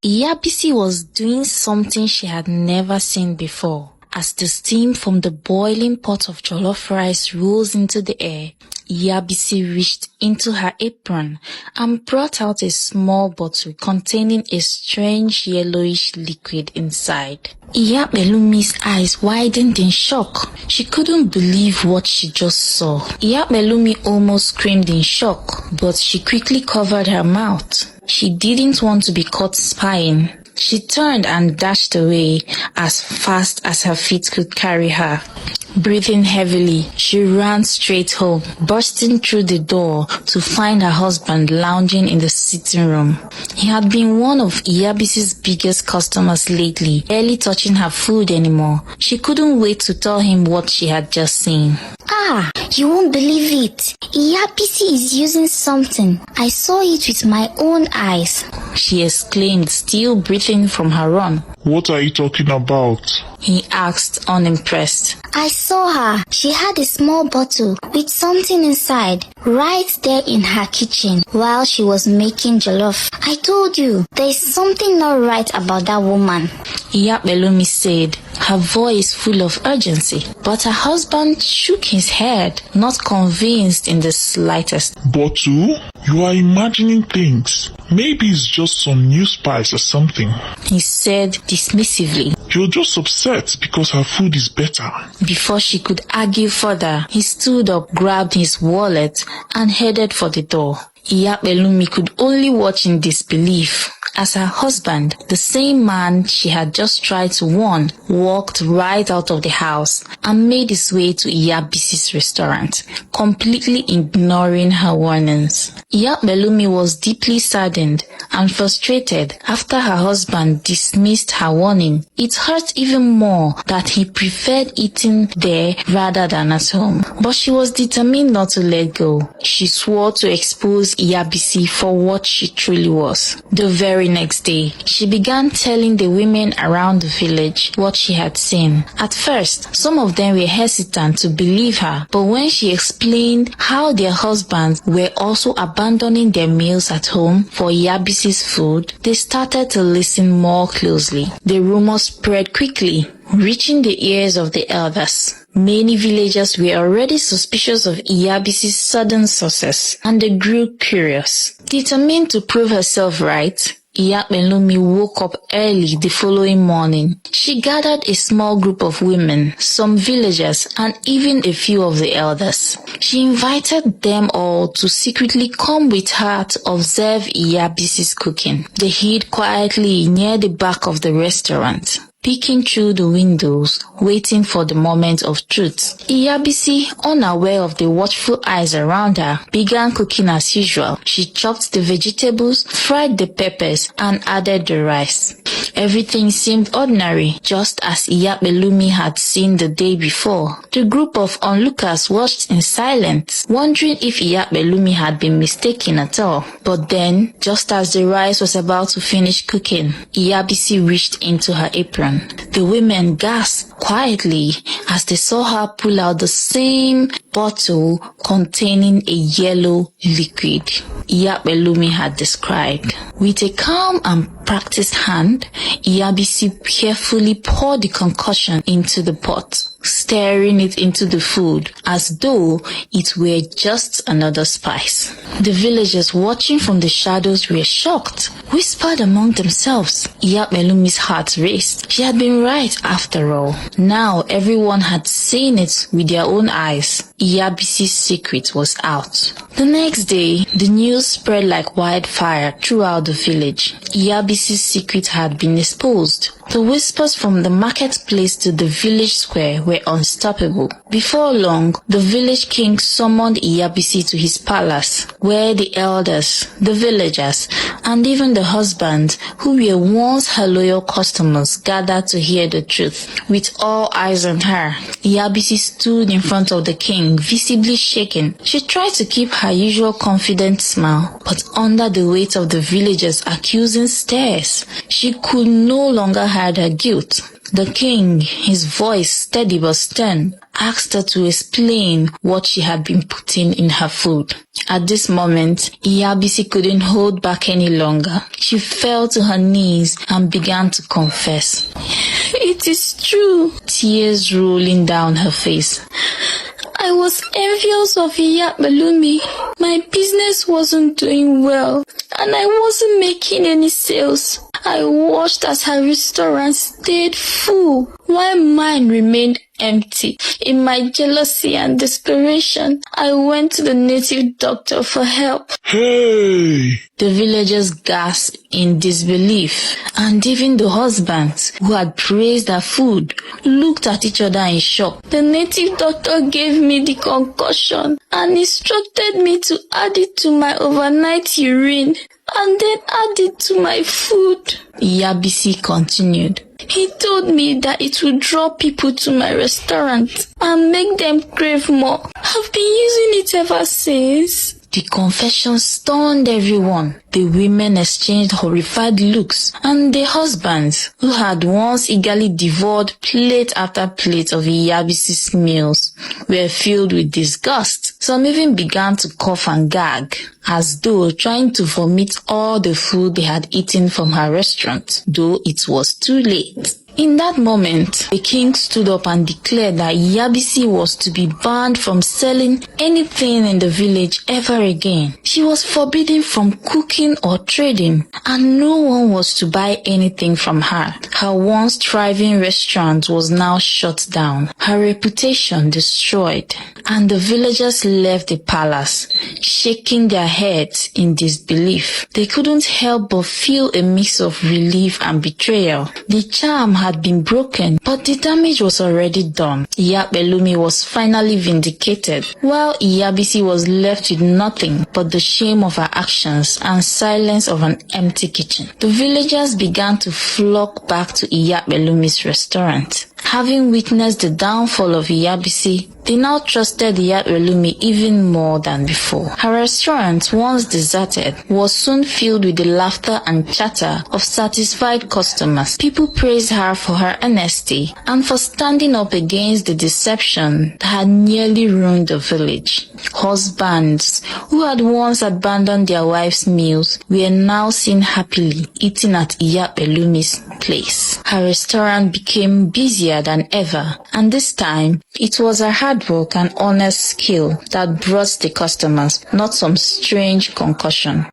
Iyabisi was doing something she had never seen before. As the steam from the boiling pot of jollof rice rose into the air, Iyabisi reached into her apron and brought out a small bottle containing a strange yellowish liquid inside. Iyabelumi's eyes widened in shock. She couldn't believe what she just saw. Iyabelumi almost screamed in shock, but she quickly covered her mouth. She didn't want to be caught spying. She turned and dashed away as fast as her feet could carry her. Breathing heavily, she ran straight home, bursting through the door to find her husband lounging in the sitting room. He had been one of Iyabisi's biggest customers lately, barely touching her food anymore. She couldn't wait to tell him what she had just seen. Ah, you won't believe it. Iyabisi is using something. I saw it with my own eyes, she exclaimed, still breathing from her run. What are you talking about? He asked, unimpressed. I saw her. She had a small bottle with something inside right there in her kitchen while she was making jollof. I told you, there's something not right about that woman, Iyabelumi said, her voice full of urgency. But her husband shook his head, not convinced in the slightest. Bottle? You are imagining things. Maybe it's just some new spice or something, he said dismissively. You're just upset because her food is better. Before she could argue further, he stood up, grabbed his wallet, and headed for the door. Iyabelumi could only watch in disbelief as her husband, the same man she had just tried to warn, walked right out of the house and made his way to Iyabisi's restaurant, completely ignoring her warnings. Iyabelumi was deeply saddened and frustrated after her husband dismissed her warning. It hurt even more that he preferred eating there rather than at home. But she was determined not to let go. She swore to expose Iyabisi for what she truly was. The very next day, she began telling the women around the village what she had seen. At first, some of them were hesitant to believe her, but when she explained how their husbands were also abandoning their meals at home for Iyabisi's food, they started to listen more closely. The rumor spread quickly, reaching the ears of the elders. Many villagers were already suspicious of Iyabisi's sudden success, and they grew curious. Determined to prove herself right, Iyabelumi woke up early the following morning. She gathered a small group of women, some villagers, and even a few of the elders. She invited them all to secretly come with her to observe Iyabisi's cooking. They hid quietly near the back of the restaurant, peeking through the windows, waiting for the moment of truth. Iyabisi, unaware of the watchful eyes around her, began cooking as usual. She chopped the vegetables, fried the peppers, and added the rice. Everything seemed ordinary, just as Iyabelumi had seen the day before. The group of onlookers watched in silence, wondering if Iyabelumi had been mistaken at all. But then, just as the rice was about to finish cooking, Iyabisi reached into her apron. The women gasped quietly as they saw her pull out the same bottle containing a yellow liquid Iyabelumi had described. With a calm and practiced hand, Iyabisi carefully poured the concoction into the pot, stirring it into the food as though it were just another spice. The villagers watching from the shadows were shocked, whispered among themselves. Iyabelumi's heart raced. She had been right after all. Now everyone had seen it with their own eyes. Iyabisi's secret was out. The next day, the news spread like wildfire throughout the village. Iyabisi's secret had been exposed. The whispers from the marketplace to the village square were unstoppable. Before long, the village king summoned Iyabisi to his palace, where the elders, the villagers, and even the husbands, who were once her loyal customers, gathered to hear the truth. With all eyes on her, Iyabisi stood in front of the king, visibly shaken. She tried to keep her usual confident smile, but under the weight of the villagers' accusing stares, she could no longer hide her guilt. The king, his voice steady but stern, asked her to explain what she had been putting in her food. At this moment, Iyabisi couldn't hold back any longer. She fell to her knees and began to confess. "It is true," tears rolling down her face. "I was envious of Iyabelumi. My business wasn't doing well, and I wasn't making any sales. I watched as her restaurant stayed full, while mine remained empty. In my jealousy and desperation, I went to the native doctor for help." Hey! The villagers gasped in disbelief, and even the husbands, who had praised her food, looked at each other in shock. "The native doctor gave me the concoction and instructed me to add it to my overnight urine and then add it to my food," Iyabisi continued. "He told me that it would draw people to my restaurant and make them crave more. I've been using it ever since." The confession stunned everyone. The women exchanged horrified looks, and the husbands, who had once eagerly devoured plate after plate of Iyabisi's meals, were filled with disgust. Some even began to cough and gag, as though trying to vomit all the food they had eaten from her restaurant, though it was too late. In that moment, the king stood up and declared that Iyabisi was to be banned from selling anything in the village ever again. She was forbidden from cooking or trading, and no one was to buy anything from her. Her once thriving restaurant was now shut down, her reputation destroyed, and the villagers left the palace, shaking their heads in disbelief. They couldn't help but feel a mix of relief and betrayal. The charm had been broken, but the damage was already done. Iyabelumi was finally vindicated, while Iyabisi was left with nothing but the shame of her actions and silence of an empty kitchen. The villagers began to flock back to Iyabelumi's restaurant. Having witnessed the downfall of Iyabisi, they now trusted Iyabelumi even more than before. Her restaurant, once deserted, was soon filled with the laughter and chatter of satisfied customers. People praised her for her honesty and for standing up against the deception that had nearly ruined the village. Husbands, who had once abandoned their wives' meals, were now seen happily eating at Iyabelumi's place. Her restaurant became busier than ever, and this time it was her hard work and honest skill that brought the customers, not some strange concoction.